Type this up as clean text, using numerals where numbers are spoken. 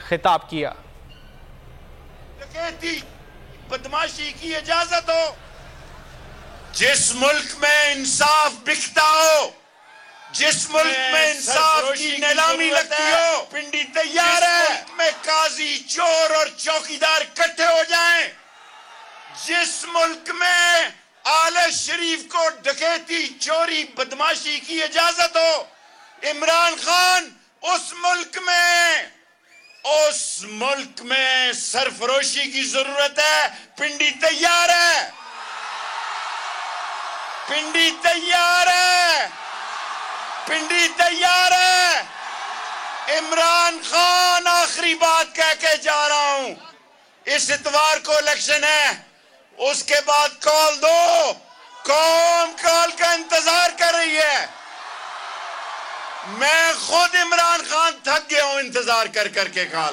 खिताब किया। डकैती बदमाशी की इजाजत हो, जिस मुल्क में इंसाफ बिकता हो, जिस मुल्क में इंसाफ की नीलामी लगती हो, पिंडी तैयार है। जिस मुल्क में काजी, चोर और चौकीदार इकट्ठे हो जाएं, जिस मुल्क में आले शरीफ को डकैती, चोरी, बदमाशी की इजाजत हो, इमरान खान उस मुल्क में सरफरोशी की जरूरत है। पिंडी तैयार है, पिंडी तैयार है, पिंडी तैयार है। इमरान खान, आखिरी बात कह के जा रहा हूं, इस इतवार को इलेक्शन है, उसके बाद कॉल दो। कौम कॉल का इंतजार कर रही है। मैं खुद इमरान खान थक गया हूं इंतजार कर करके कॉल।